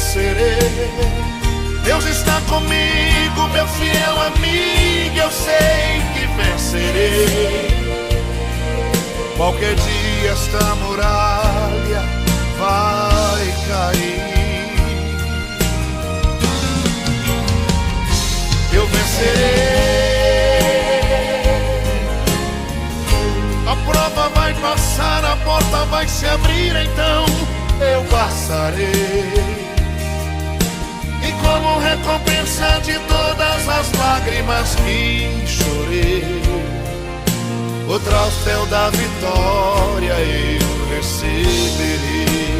vencerei. Deus está comigo, meu fiel amigo, eu sei que vencerei. Qualquer dia esta muralha vai cair. Eu vencerei. A prova vai passar, a porta vai se abrir, então eu passarei. E como recompensa de todas as lágrimas que chorei, o troféu da vitória eu receberei.